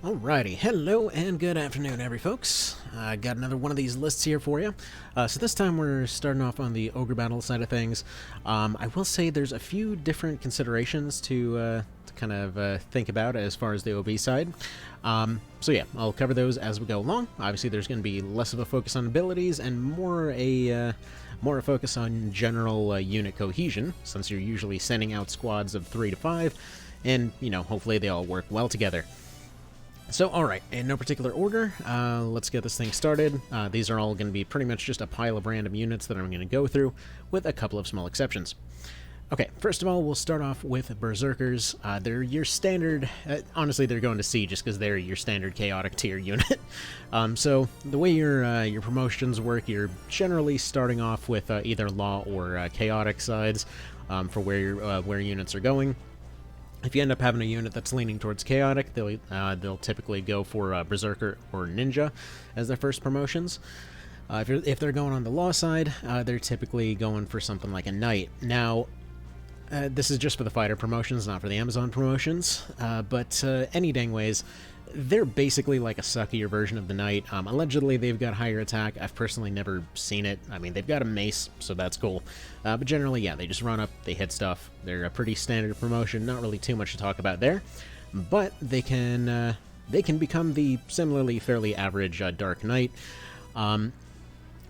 Alrighty, hello and good afternoon, folks. I got another one of these lists here for you. So this time we're starting off on the Ogre Battle side of things. I will say there's a few different considerations to kind of think about as far as the OB side. So yeah, I'll cover those as we go along. Obviously there's going to be less of a focus on abilities and more a focus on general unit cohesion, since you're usually sending out squads of 3 to 5, and, you know, hopefully they all work well together. So, alright, in no particular order, let's get this thing started. These are all going to be pretty much just a pile of random units that I'm going to go through, with a couple of small exceptions. Okay, first of all, we'll start off with Berserkers. They're your standard, honestly they're going to C just because they're your standard chaotic tier unit. So, the way your promotions work, you're generally starting off with either law or chaotic sides for where units are going. If you end up having a unit that's leaning towards chaotic, they'll typically go for Berserker or Ninja as their first promotions. If they're going on the law side, they're typically going for something like a Knight. Now, this is just for the fighter promotions, not for the Amazon promotions, but any dang ways, they're basically like a suckier version of the Knight. Allegedly, they've got higher attack. I've personally never seen it. I mean, they've got a mace, so that's cool. But generally, yeah, they just run up, they hit stuff. They're a pretty standard promotion, not really too much to talk about there. But they can become the similarly fairly average Dark Knight.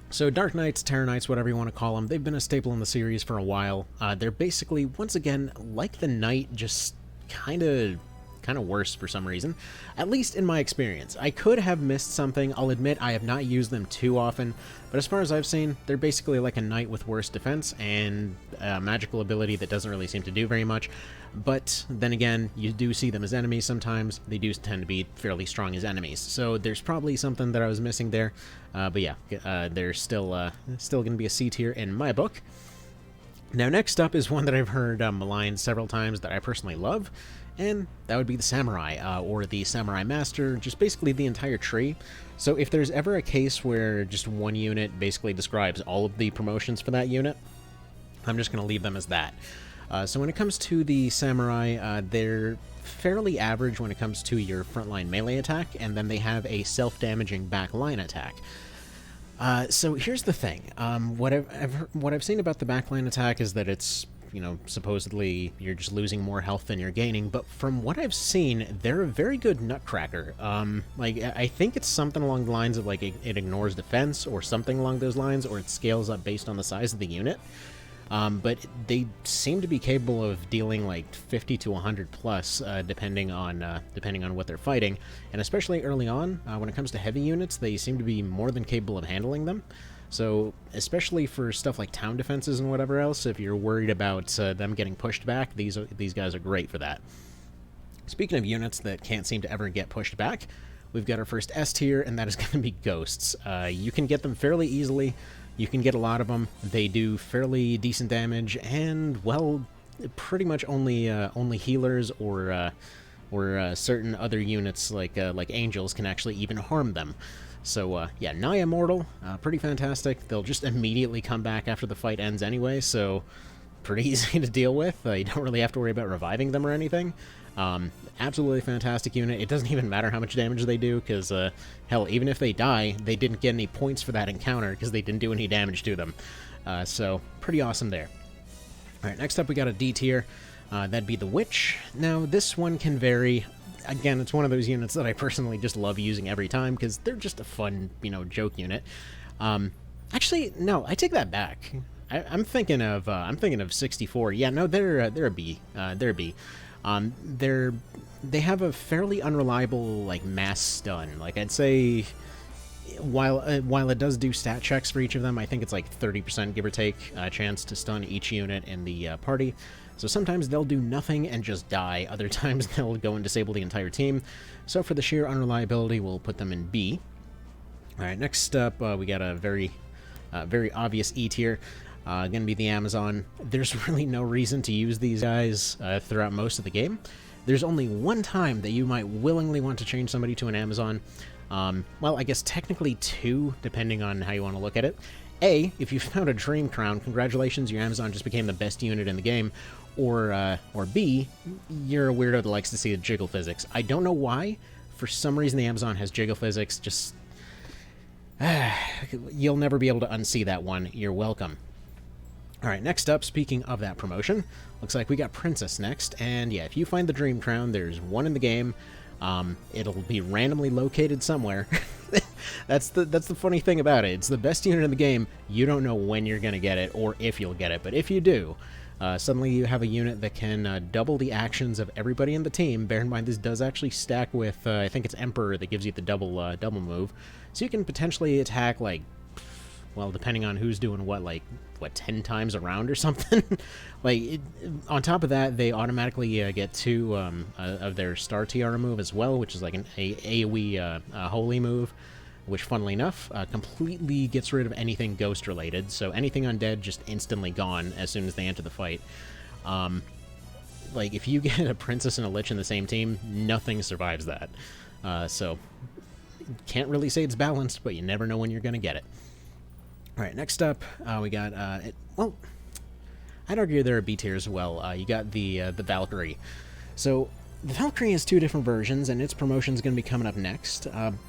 So Dark Knights, Terror Knights, whatever you want to call them, they've been a staple in the series for a while. They're basically, once again, like the Knight, just kind of worse for some reason, at least in my experience. I could have missed something. I'll admit I have not used them too often, but as far as I've seen, they're basically like a Knight with worse defense and a magical ability that doesn't really seem to do very much. But then again, you do see them as enemies sometimes. They do tend to be fairly strong as enemies, so there's probably something that I was missing there. But yeah, they're still going to be a C tier in my book. Now next up is one that I've heard maligned several times that I personally love, and that would be the Samurai, or the Samurai Master, just basically the entire tree. So if there's ever a case where just one unit basically describes all of the promotions for that unit, I'm just going to leave them as that. So when it comes to the Samurai, they're fairly average when it comes to your frontline melee attack, and then they have a self-damaging backline attack. So here's the thing. What I've seen about the backline attack is that it's, you know, supposedly you're just losing more health than you're gaining, but from what I've seen, they're a very good nutcracker. Like, I think it's something along the lines of, like, it ignores defense, or something along those lines, or it scales up based on the size of the unit. But they seem to be capable of dealing like 50 to 100 plus, depending on what they're fighting, and especially early on, when it comes to heavy units, they seem to be more than capable of handling them. So, especially for stuff like town defenses and whatever else, if you're worried about them getting pushed back, these guys are great for that. Speaking of units that can't seem to ever get pushed back, we've got our first S tier, and that is going to be Ghosts. You can get them fairly easily. You can get a lot of them. They do fairly decent damage, and, well, pretty much only healers or certain other units like angels can actually even harm them. So yeah, nigh immortal, pretty fantastic. They'll just immediately come back after the fight ends anyway, so pretty easy to deal with. You don't really have to worry about reviving them or anything. Absolutely fantastic unit. It doesn't even matter how much damage they do, because, hell, even if they die, they didn't get any points for that encounter, because they didn't do any damage to them. So, pretty awesome there. Alright, next up we got a D tier. That'd be the Witch. Now, this one can vary. Again, it's one of those units that I personally just love using every time, because they're just a fun, you know, joke unit. Actually, no, I take that back. I'm thinking of 64. Yeah, no, they're a B. They're a B. They have a fairly unreliable, like, mass stun. Like, I'd say, while it does do stat checks for each of them, I think it's like 30%, give or take, chance to stun each unit in the party. So sometimes they'll do nothing and just die. Other times they'll go and disable the entire team. So for the sheer unreliability, we'll put them in B. Alright, next up, we got a very obvious E tier. Gonna be the Amazon. There's really no reason to use these guys throughout most of the game. There's only one time that you might willingly want to change somebody to an Amazon. Well, I guess technically two, depending on how you want to look at it. A, if you found a Dream Crown, congratulations, your Amazon just became the best unit in the game. Or B, you're a weirdo that likes to see the jiggle physics. I don't know why. for some reason the Amazon has jiggle physics. Just you'll never be able to unsee that one. You're welcome. All right, next up, speaking of that promotion, looks like we got Princess next, and yeah, if you find the Dream Crown, there's one in the game. It'll be randomly located somewhere. That's the funny thing about it. It's the best unit in the game. You don't know when you're going to get it or if you'll get it, but if you do, suddenly you have a unit that can double the actions of everybody in the team. Bear in mind, this does actually stack with, I think it's Emperor that gives you the double move. So you can potentially attack, like, well, depending on who's doing what, 10 times a round or something? On top of that, they automatically get 2 of their Star Tiara move as well, which is like an AoE holy move, which, funnily enough, completely gets rid of anything ghost-related, so anything undead just instantly gone as soon as they enter the fight. If you get a Princess and a Lich in the same team, nothing survives that. So, can't really say it's balanced, but you never know when you're going to get it. Alright, next up, we got, well, I'd argue they're a B tier as well. You got the Valkyrie. So, the Valkyrie has 2 different versions, and its promotion is going to be coming up next.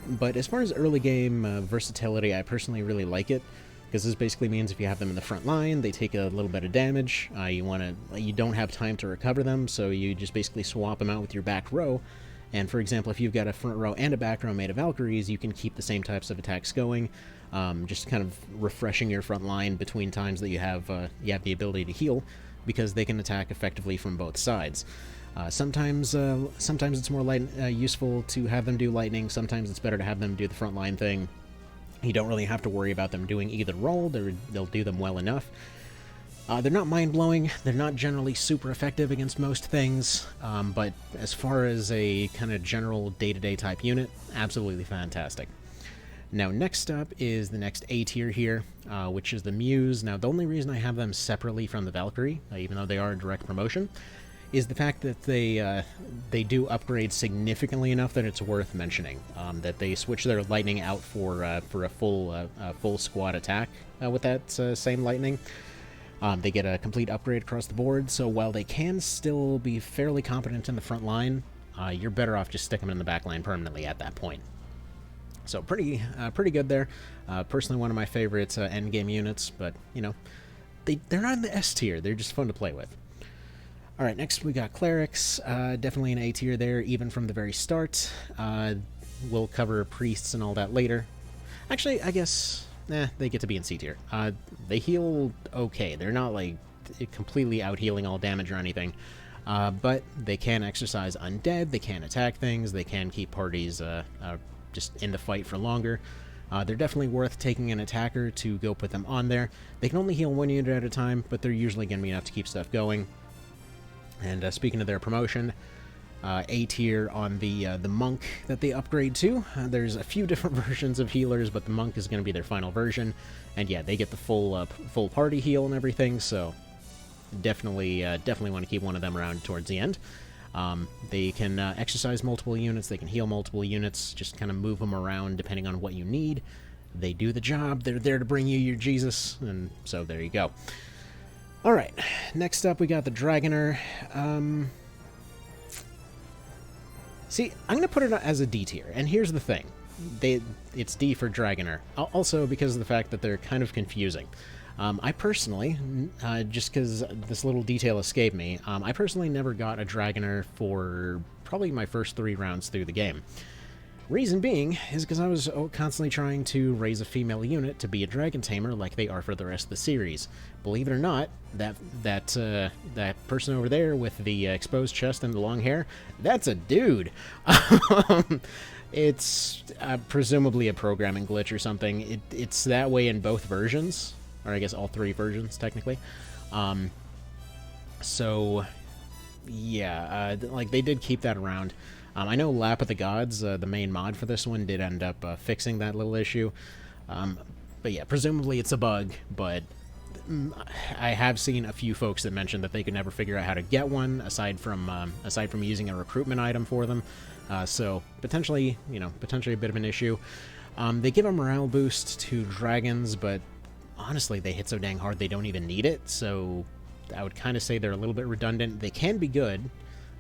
But as far as early game versatility, I personally really like it, because this basically means if you have them in the front line, they take a little bit of damage. You don't have time to recover them, so you just basically swap them out with your back row. And for example, if you've got a front row and a back row made of Valkyries, you can keep the same types of attacks going, just kind of refreshing your front line between times that you have the ability to heal, because they can attack effectively from both sides. Sometimes it's more useful to have them do lightning. Sometimes it's better to have them do the front line thing. You don't really have to worry about them doing either role. They'll do them well enough. They're not mind-blowing, they're not generally super effective against most things, but as far as a kind of general day-to-day type unit, absolutely fantastic. Now, next up is the next A tier here, which is the Muse. Now, the only reason I have them separately from the Valkyrie, even though they are a direct promotion, is the fact that they do upgrade significantly enough that it's worth mentioning. That they switch their lightning out for a full squad attack with that same lightning. They get a complete upgrade across the board, so while they can still be fairly competent in the front line, you're better off just sticking them in the back line permanently at that point. So pretty good there. Personally, one of my favorites endgame units, but, they're not in the S tier. They're just fun to play with. Alright, next we got Clerics. Definitely an A tier there, even from the very start. We'll cover Priests and all that later. Actually, I guess... they get to be in C tier. They heal okay. They're not, completely out-healing all damage or anything. But they can exercise Undead, they can attack things, they can keep parties just in the fight for longer. They're definitely worth taking an attacker to go put them on there. They can only heal 1 unit at a time, but they're usually going to be enough to keep stuff going. And speaking of their promotion, A tier on the Monk that they upgrade to. There's a few different versions of healers, but the Monk is going to be their final version. And yeah, they get the full party heal and everything, so definitely want to keep one of them around towards the end. They can exercise multiple units, they can heal multiple units, just kind of move them around depending on what you need. They do the job, they're there to bring you your Jesus, and so there you go. Alright, next up we got the Dragoner. See, I'm going to put it as a D tier, and here's the thing. It's D for Dragoner, also because of the fact that they're kind of confusing. I personally, just because this little detail escaped me, I personally never got a Dragoner for probably my first 3 rounds through the game. Reason being is because I was constantly trying to raise a female unit to be a Dragon Tamer like they are for the rest of the series. Believe it or not, that person over there with the exposed chest and the long hair, that's a dude. It's presumably a programming glitch or something. It's that way in both versions, or I guess all 3 versions technically. So yeah, they did keep that around. I know Lap of the Gods, the main mod for this one, did end up fixing that little issue. But yeah, presumably it's a bug, but I have seen a few folks that mentioned that they could never figure out how to get one, aside from using a recruitment item for them. So potentially a bit of an issue. They give a morale boost to dragons, but honestly, they hit so dang hard they don't even need it, so I would kind of say they're a little bit redundant. They can be good,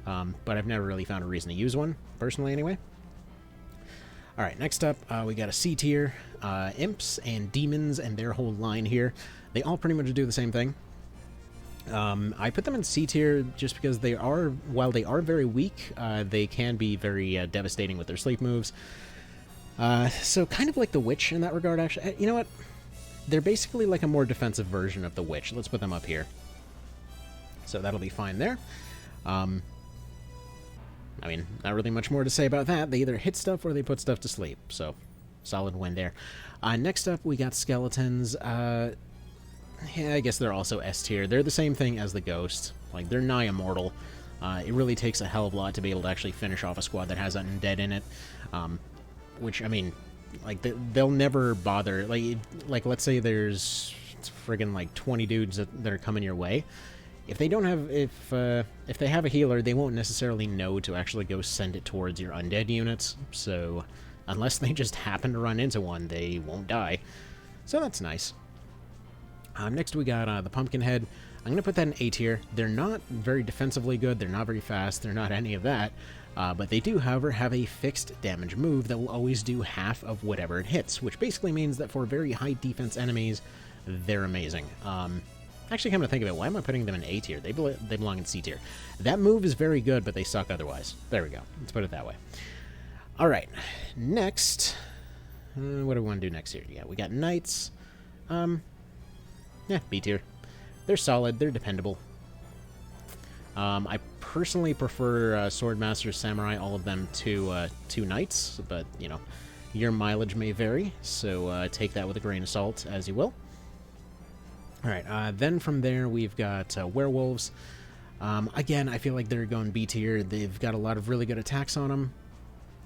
but I've never really found a reason to use one, personally anyway. Alright, next up, we got a C tier, imps and demons and their whole line here. They all pretty much do the same thing. I put them in C tier just because they are, while they are very weak, they can be very devastating with their sleep moves. So kind of like the Witch in that regard, actually. You know what? They're basically like a more defensive version of the Witch. Let's put them up here. So that'll be fine there. I mean, not really much more to say about that. They either hit stuff or they put stuff to sleep. So, solid win there. Next up, we got skeletons. Yeah, I guess they're also S tier. They're the same thing as the Ghost. Like, they're nigh immortal. It really takes a hell of a lot to be able to actually finish off a squad that has Undead in it. Which, I mean, like, they'll never bother. Like let's say there's friggin' like 20 dudes that are coming your way. If they don't have, if they have a healer, they won't necessarily know to actually go send it towards your undead units. So, unless they just happen to run into one, they won't die. So that's nice. Next we got the Pumpkinhead. I'm going to put that in A tier. They're not very defensively good. They're not very fast. They're not any of that. But they do, however, have a fixed damage move that will always do half of whatever it hits, which basically means that for very high defense enemies, they're amazing. Actually, come to think of it, why am I putting them in A tier? They belong in C tier. That move is very good, but they suck otherwise. There we go. Let's put it that way. Alright, next... what do we want to do next here? Yeah, we got Knights. Yeah, B tier. They're solid. They're dependable. I personally prefer Swordmaster, Samurai, all of them to Knights, but, you know, your mileage may vary, so take that with a grain of salt, as you will. Alright, then from there we've got Werewolves. Again, I feel like they're going B tier. They've got a lot of really good attacks on them.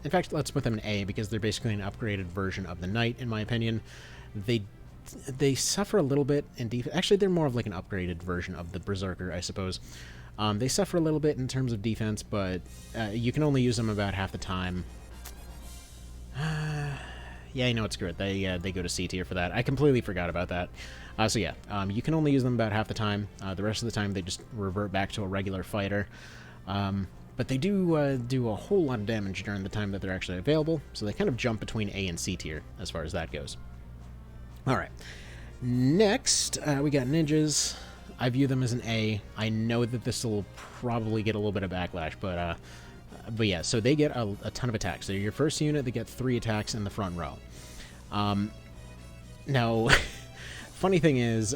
In fact, let's put them in A, because they're basically an upgraded version of the Knight, in my opinion. They suffer a little bit in defense. Actually, they're more of like an upgraded version of the Berserker, I suppose. They suffer a little bit in terms of defense, but you can only use them about half the time. Yeah, you know what, screw it. They go to C tier for that. I completely forgot about that. So yeah, you can only use them about half the time. The rest of the time, they just revert back to a regular fighter. But they do do a whole lot of damage during the time that they're actually available, so they kind of jump between A and C tier as far as that goes. Alright, next we got Ninjas. I view them as an A. I know that this will probably get a little bit of backlash, but yeah, so they get a ton of attacks. They're your first unit that get 3 attacks in the front row. Now, funny thing is,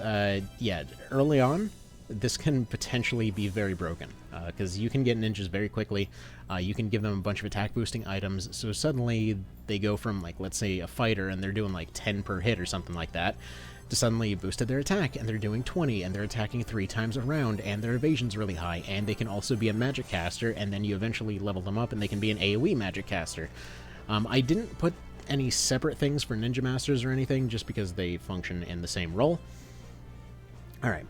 yeah, early on, this can potentially be very broken, because you can get ninjas very quickly. You can give them a bunch of attack boosting items, so suddenly they go from, like, let's say a fighter and they're doing like 10 per hit or something like that, to suddenly you boosted their attack and they're doing 20 and they're attacking 3 times a round and their evasion's really high, and they can also be a magic caster, and then you eventually level them up and they can be an AoE magic caster. I didn't put any separate things for Ninja Masters or anything, just because they function in the same role. Alright.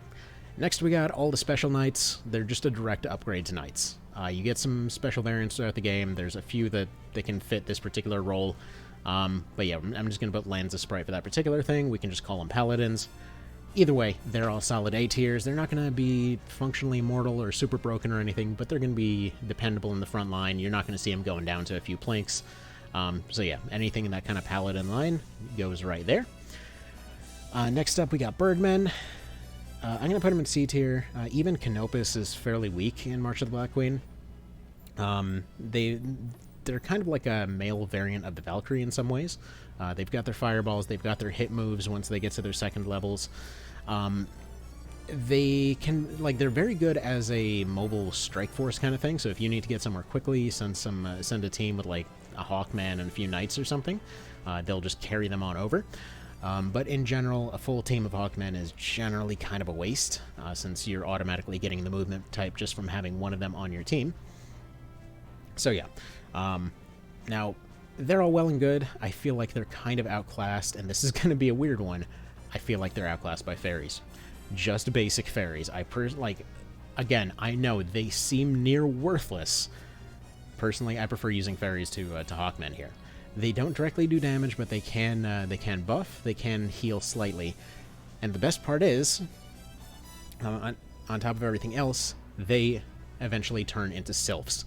Next we got all the Special Knights. They're just a direct upgrade to Knights. You get some special variants throughout the game. There's a few that they can fit this particular role. But yeah, I'm just going to put Lanza Sprite for that particular thing. We can just call them Paladins. Either way, they're all solid A tiers. They're not going to be functionally immortal or super broken or anything, but they're going to be dependable in the front line. You're not going to see them going down to a few planks. So yeah, anything in that kind of Paladin line goes right there. Next up, we got Birdmen. I'm going to put them in C tier. Even Canopus is fairly weak in March of the Black Queen. They're kind of like a male variant of the Valkyrie in some ways. They've got their fireballs, they've got their hit moves once they get to their second levels. They can, like, they're very good as a mobile strike force kind of thing, so if you need to get somewhere quickly, send a team with, like, a Hawkman and a few Knights or something, they'll just carry them on over. But in general, a full team of Hawkmen is generally kind of a waste, since you're automatically getting the movement type just from having one of them on your team. So yeah. Now, they're all well and good. I feel like they're kind of outclassed, and this is going to be a weird one. I feel like they're outclassed by fairies. Just basic fairies. Again, I know they seem near worthless. Personally, I prefer using fairies to Hawkmen here. They don't directly do damage, but they can buff, they can heal slightly. And the best part is, on top of everything else, they eventually turn into sylphs.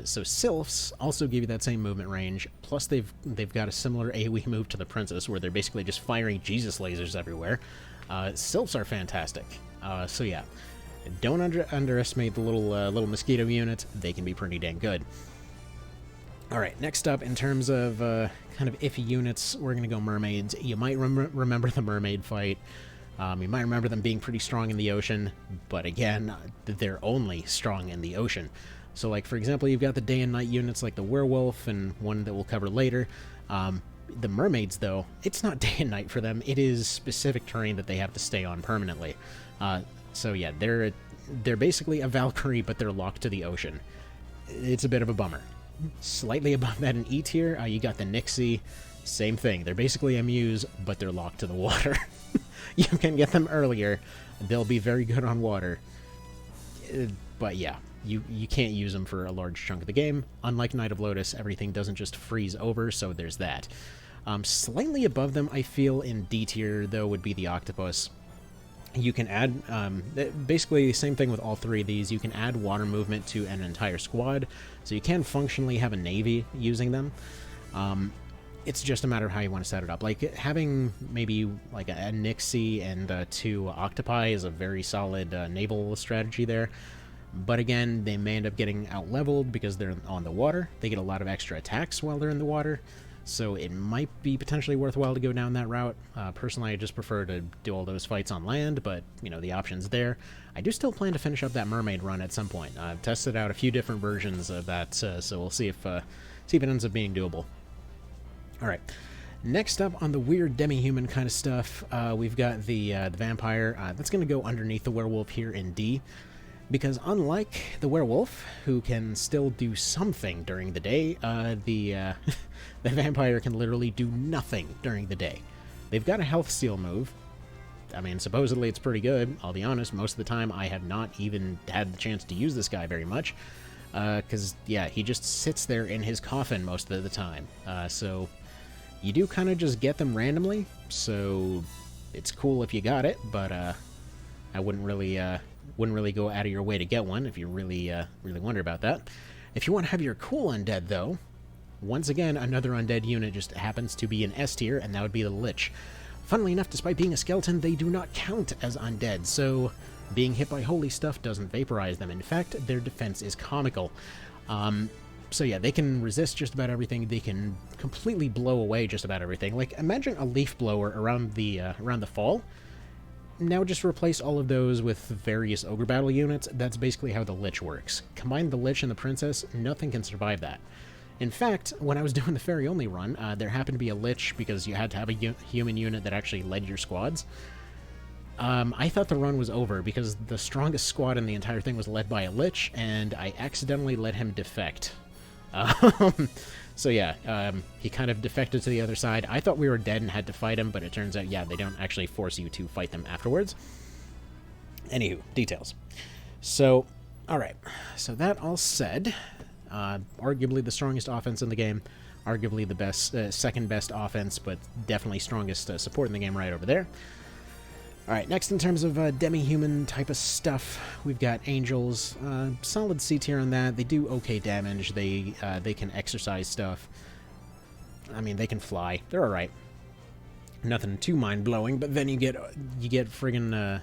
So Sylphs also give you that same movement range, plus they've got a similar AoE move to the Princess, where they're basically just firing Jesus lasers everywhere. Sylphs are fantastic. So yeah, don't underestimate the little mosquito units. They can be pretty dang good. Alright, next up, in terms of kind of iffy units, we're going to go mermaids. You might remember the mermaid fight. You might remember them being pretty strong in the ocean, but again, they're only strong in the ocean. So, like, for example, you've got the day and night units like the werewolf, and one that we'll cover later. The mermaids, though, it's not day and night for them. It is specific terrain that they have to stay on permanently. So yeah, they're basically a Valkyrie, but they're locked to the ocean. It's a bit of a bummer. Slightly above that in E tier, you got the Nixie. Same thing. They're basically MUs, but they're locked to the water. You can get them earlier. They'll be very good on water. But yeah, you can't use them for a large chunk of the game. Unlike Knight of Lotus, everything doesn't just freeze over, so there's that. Slightly above them, I feel, in D tier, though, would be the Octopus. You can add, basically the same thing with all three of these, you can add water movement to an entire squad, so you can functionally have a navy using them. It's just a matter of how you want to set it up. Like, having maybe like a Nixie and 2 Octopi is a very solid naval strategy there. But again, they may end up getting out-leveled because they're on the water. They get a lot of extra attacks while they're in the water. So it might be potentially worthwhile to go down that route. Personally, I just prefer to do all those fights on land, but, you know, the option's there. I do still plan to finish up that mermaid run at some point. I've tested out a few different versions of that, so we'll see if it ends up being doable. Alright, next up on the weird demi-human kind of stuff, we've got the vampire. That's going to go underneath the werewolf here in D. Because unlike the werewolf, who can still do something during the day, the vampire can literally do nothing during the day. They've got a health steal move. I mean, supposedly it's pretty good. I'll be honest, most of the time I have not even had the chance to use this guy very much. Because, yeah, he just sits there in his coffin most of the time. So you do kind of just get them randomly, so it's cool if you got it, but I wouldn't really go out of your way to get one if you really wonder about that. If you want to have your cool undead, though, once again, another undead unit just happens to be an S tier, and that would be the Lich. Funnily enough, despite being a skeleton, they do not count as undead, so being hit by holy stuff doesn't vaporize them. In fact, their defense is comical. So yeah, they can resist just about everything. They can completely blow away just about everything. Like, imagine a leaf blower around the fall. Now just replace all of those with various Ogre Battle units. That's basically how the Lich works. Combine the Lich and the Princess, nothing can survive that. In fact, when I was doing the fairy-only run, there happened to be a Lich because you had to have a human unit that actually led your squads. I thought the run was over because the strongest squad in the entire thing was led by a Lich, and I accidentally let him defect. So yeah, he kind of defected to the other side. I thought we were dead and had to fight him, but it turns out, yeah, they don't actually force you to fight them afterwards. Anywho, details. So, alright. So that all said, arguably the strongest offense in the game, arguably the best, second best offense, but definitely strongest support in the game right over there. Alright, next in terms of demi-human type of stuff, we've got angels. Solid C tier on that. They do okay damage. They can exercise stuff. I mean, they can fly. They're alright. Nothing too mind-blowing, but then you get friggin'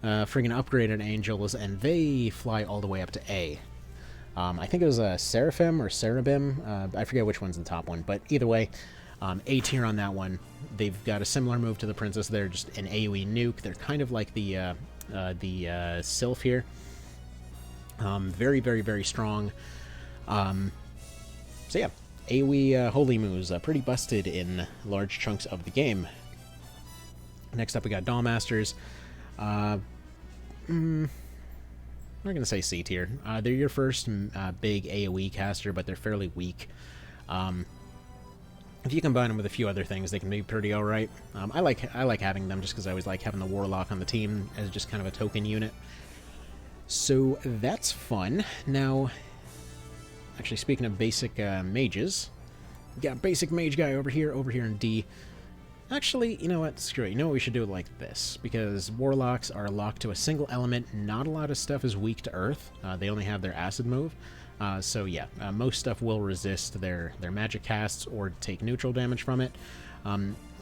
upgraded angels, and they fly all the way up to A. I think it was a Seraphim or Cerebim. I forget which one's the top one, but either way, A tier on that one. They've got a similar move to the Princess. They're just an AoE nuke. They're kind of like the Sylph here. Very, very, very strong. So yeah, AoE holy moves, pretty busted in large chunks of the game. Next up, we got Dollmasters. I'm not going to say C tier. They're your first big AoE caster, but they're fairly weak. If you combine them with a few other things, they can be pretty alright. I like having them just because I always like having the Warlock on the team as just kind of a token unit. So that's fun. Now, actually speaking of basic mages, we got basic mage guy over here in D. Actually, you know what? Screw it. You know what? We should do it like this, because Warlocks are locked to a single element. Not a lot of stuff is weak to Earth. They only have their acid move. So yeah, most stuff will resist their magic casts or take neutral damage from it.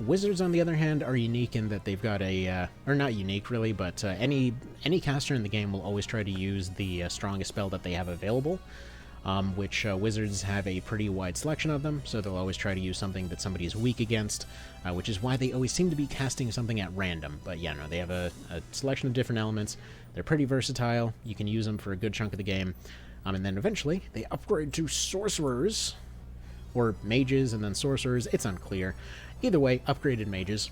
Wizards, on the other hand, are unique in that they've got a, or not unique really, but any caster in the game will always try to use the strongest spell that they have available, which wizards have a pretty wide selection of them, so they'll always try to use something that somebody is weak against, which is why they always seem to be casting something at random. But yeah, no, they have a selection of different elements. They're pretty versatile. You can use them for a good chunk of the game. And then eventually, they upgrade to sorcerers, or mages and then sorcerers. It's unclear. Either way, upgraded mages,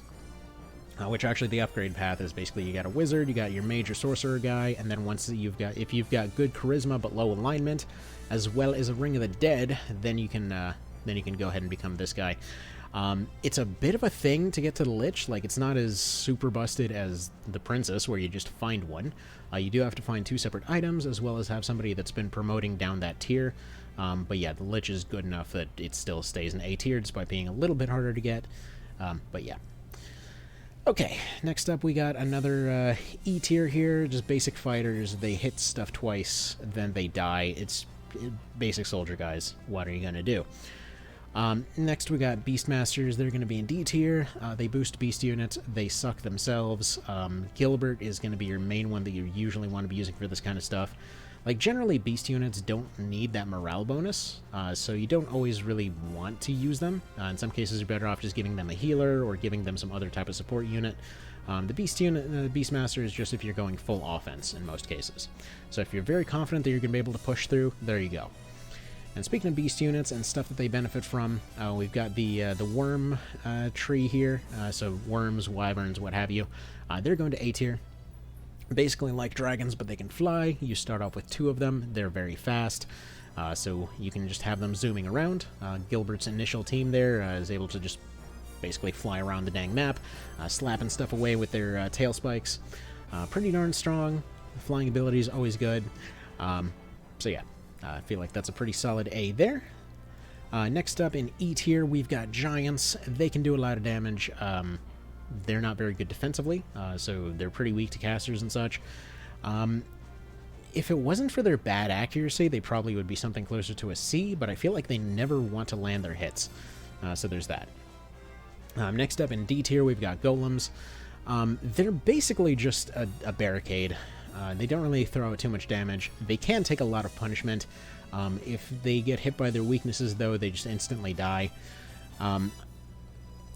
which actually the upgrade path is basically you got a wizard, you got your mage or sorcerer guy, and then once if you've got good charisma but low alignment, as well as a Ring of the Dead, then you can go ahead and become this guy. It's a bit of a thing to get to the Lich. Like, it's not as super busted as the Princess, where you just find one. You do have to find 2 separate items, as well as have somebody that's been promoting down that tier. But yeah, the Lich is good enough that it still stays in A tier, despite being a little bit harder to get. But yeah. Okay, next up we got another E tier here, just basic fighters. They hit stuff twice, then they die. It's basic soldier guys. What are you gonna do? Next we got Beastmasters. They're going to be in D tier. They boost beast units. They suck themselves. Gilbert is going to be your main one that you usually want to be using for this kind of stuff. Like, generally beast units don't need that morale bonus, so you don't always really want to use them. In some cases you're better off just giving them a healer or giving them some other type of support unit. The Beastmaster is just if you're going full offense in most cases. So if you're very confident that you're going to be able to push through, there you go. And speaking of beast units and stuff that they benefit from, we've got the worm tree here. So worms, wyverns, what have you. They're going to A tier. Basically like dragons, but they can fly. You start off with 2 of them. They're very fast, so you can just have them zooming around. Gilbert's initial team there is able to just basically fly around the dang map, slapping stuff away with their tail spikes. Pretty darn strong. Flying ability is always good. So yeah. I feel like that's a pretty solid A there. Next up in E tier, we've got Giants. They can do a lot of damage. They're not very good defensively, so they're pretty weak to casters and such. If it wasn't for their bad accuracy, they probably would be something closer to a C, but I feel like they never want to land their hits. So there's that. Next up in D tier, we've got Golems. They're basically just a barricade. They don't really throw out too much damage. They can take a lot of punishment. If they get hit by their weaknesses, though, they just instantly die.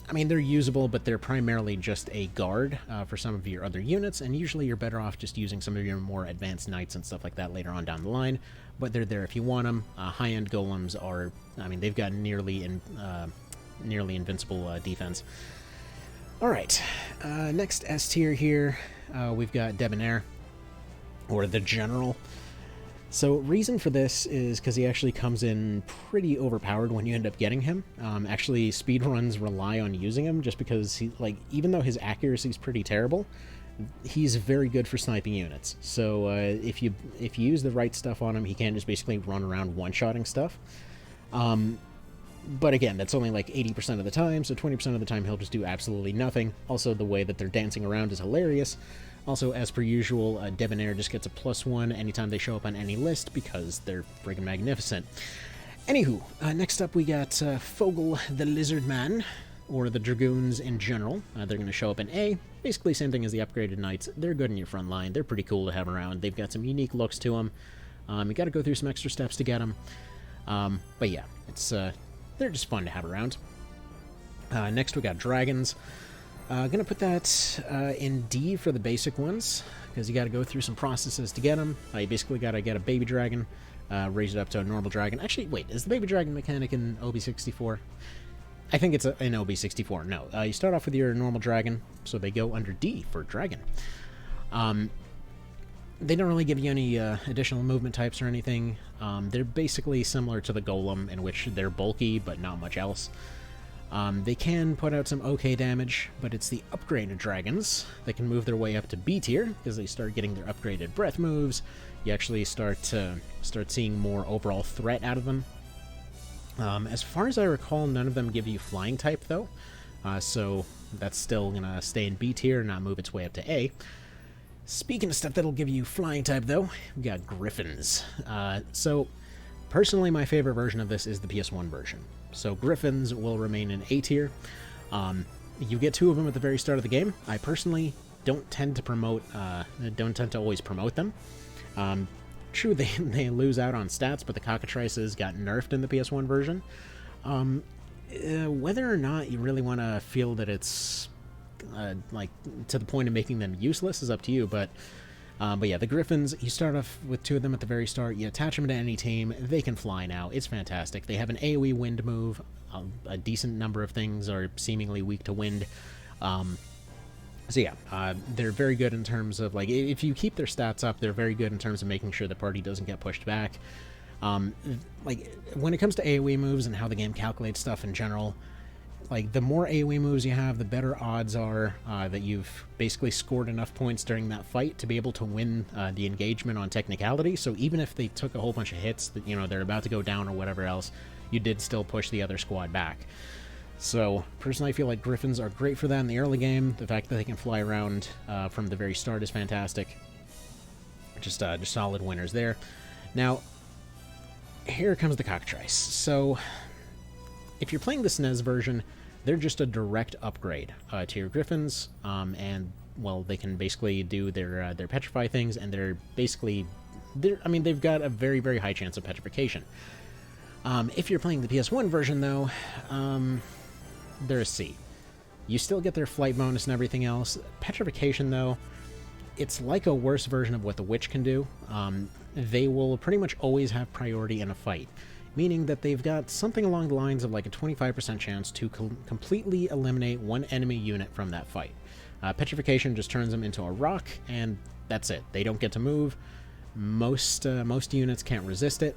I mean, they're usable, but they're primarily just a guard for some of your other units, and usually you're better off just using some of your more advanced knights and stuff like that later on down the line, but they're there if you want them. High-end golems are, I mean, they've got nearly invincible defense. Alright, next S tier here, we've got Debonair, or the General. So reason for this is because he actually comes in pretty overpowered when you end up getting him. Actually, speedruns rely on using him just because he, like, even though his accuracy is pretty terrible, he's very good for sniping units. So if you use the right stuff on him, he can just basically run around one-shotting stuff. But again, that's only like 80% of the time, so 20% of the time he'll just do absolutely nothing. Also, the way that they're dancing around is hilarious. Also, as per usual, Debonair just gets a +1 anytime they show up on any list because they're friggin' magnificent. Anywho, next up we got Fogel the Lizard Man, or the Dragoons in general. They're going to show up in A. Basically same thing as the upgraded Knights. They're good in your front line. They're pretty cool to have around. They've got some unique looks to them. You got to go through some extra steps to get them. But yeah, it's they're just fun to have around. Next we got Dragons. Gonna put that in D for the basic ones, because you gotta go through some processes to get them. You basically gotta get a baby dragon, raise it up to a normal dragon. Actually, wait, is the baby dragon mechanic in OB64? I think it's in OB64. No, you start off with your normal dragon, so they go under D for dragon. They don't really give you any additional movement types or anything. They're basically similar to the golem, in which they're bulky, but not much else. They can put out some okay damage, but it's the upgraded dragons that can move their way up to B tier, because they start getting their upgraded breath moves. You actually start seeing more overall threat out of them. As far as I recall, none of them give you flying type, though, so that's still going to stay in B tier and not move its way up to A. Speaking of stuff that'll give you flying type, though, we got Griffins. So Personally, my favorite version of this is the PS1 version. So Griffins will remain in A tier. You get 2 of them at the very start of the game. I personally don't tend to always promote them. True, they lose out on stats, but the cockatrices got nerfed in the PS1 version. Whether or not you really want to feel that it's like to the point of making them useless is up to you, but yeah, the Griffins, you start off with 2 of them at the very start, you attach them to any team, they can fly now, it's fantastic. They have an AoE wind move, a decent number of things are seemingly weak to wind, so yeah, they're very good in terms of, like, if you keep their stats up, they're very good in terms of making sure the party doesn't get pushed back. Like, when it comes to AoE moves and how the game calculates stuff in general, like, the more AoE moves you have, the better odds are that you've basically scored enough points during that fight to be able to win the engagement on technicality. So even if they took a whole bunch of hits that, you know, they're about to go down or whatever else, you did still push the other squad back. So, personally, I feel like Griffins are great for that in the early game. The fact that they can fly around from the very start is fantastic. Just solid winners there. Now, here comes the cockatrice. So, if you're playing the SNES version, they're just a direct upgrade to your Griffins, and, well, they can basically do their petrify things, and they've got a very, very high chance of petrification. If you're playing the PS1 version, though, they're a C. You still get their flight bonus and everything else. Petrification, though, it's like a worse version of what the Witch can do. They will pretty much always have priority in a fight, meaning that they've got something along the lines of like a 25% chance to completely eliminate one enemy unit from that fight. Petrification just turns them into a rock, and that's it. They don't get to move. Most units can't resist it.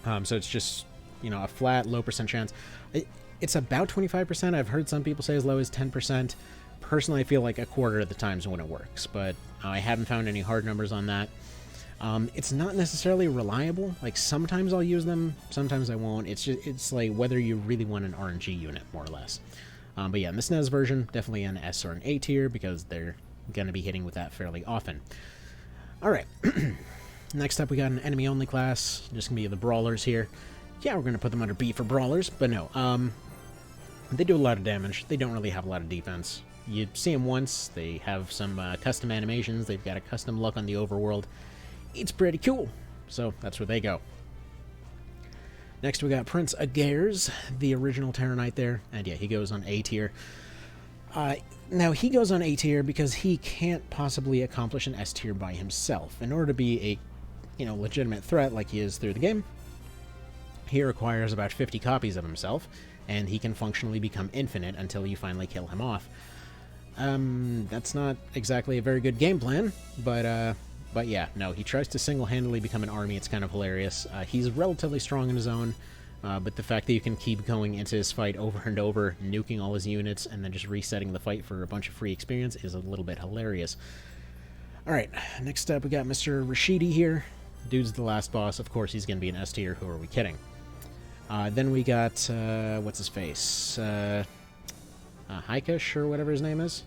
So it's just, you know, a flat, low percent chance. It's about 25%. I've heard some people say as low as 10%. Personally, I feel like a quarter of the times when it works, but I haven't found any hard numbers on that. It's not necessarily reliable. Like, sometimes I'll use them, sometimes I won't. It's like whether you really want an RNG unit, more or less. But yeah, in the SNES version, definitely an S or an A tier, because they're going to be hitting with that fairly often. Alright, next up we got an enemy-only class, just going to be the Brawlers here. Yeah, we're going to put them under B for Brawlers, but no, they do a lot of damage. They don't really have a lot of defense. You see them once, they have some custom animations, they've got a custom look on the overworld. It's pretty cool, so that's where they go. Next we got Prince Agares, the original Terror Knight there, and yeah, he goes on A tier. Now, he goes on A tier because he can't possibly accomplish an S tier by himself. In order to be a, you know, legitimate threat like he is through the game, he requires about 50 copies of himself, and he can functionally become infinite until you finally kill him off. That's not exactly a very good game plan, but yeah, no, he tries to single-handedly become an army. It's kind of hilarious. He's relatively strong in his own, but the fact that you can keep going into his fight over and over, nuking all his units, and then just resetting the fight for a bunch of free experience is a little bit hilarious. Alright, next up we got Mr. Rashidi here. Dude's the last boss. Of course he's going to be an S tier. Who are we kidding? Then we got, what's his face? Liches, or whatever his name is.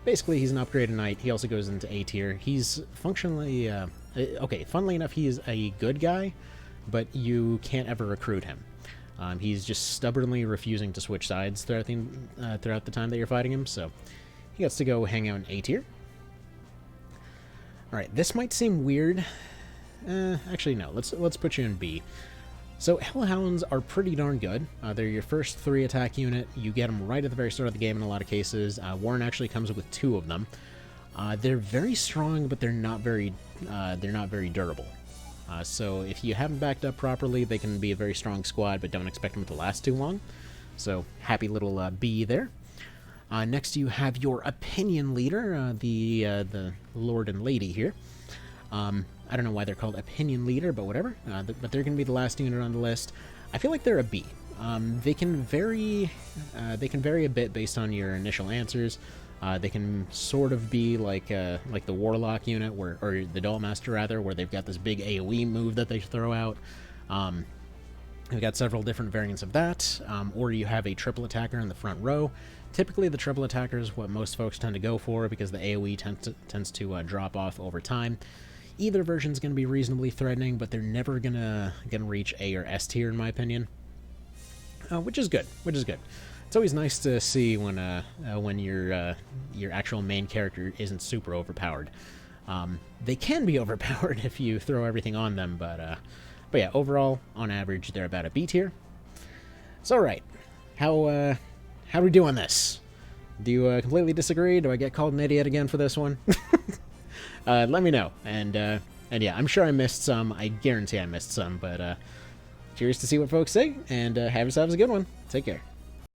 Basically, he's an upgraded knight. He also goes into A tier. He's functionally, okay, funnily enough, he is a good guy, but you can't ever recruit him. He's just stubbornly refusing to switch sides throughout the time that you're fighting him, so he gets to go hang out in A tier. Alright, this might seem weird. Actually, no, let's put you in B. So, Hellhounds are pretty darn good. They're your first 3 attack unit. You get them right at the very start of the game in a lot of cases. Warren actually comes with 2 of them. They're very strong, but they're not very durable. So if you haven't backed up properly, they can be a very strong squad, but don't expect them to last too long. So, happy little B there. Next you have your Opinion Leader, the Lord and Lady here. I don't know why they're called Opinion Leader, but whatever. But they're going to be the last unit on the list. I feel like they're a B. They can vary a bit based on your initial answers. They can sort of be like the Warlock unit, or the Dollmaster rather, where they've got this big AoE move that they throw out. We've got several different variants of that. Or you have a triple attacker in the front row. Typically, the triple attacker is what most folks tend to go for because the AoE tends to drop off over time. Either version's going to be reasonably threatening, but they're never gonna reach A or S tier in my opinion, which is good. It's always nice to see when your actual main character isn't super overpowered. They can be overpowered if you throw everything on them, but yeah, overall, on average, they're about a B tier. So, right, how do we do on this? Do you completely disagree? Do I get called an idiot again for this one? Let me know, and yeah, I'm sure I missed some. I guarantee I missed some, but curious to see what folks say, and have yourselves a good one. Take care.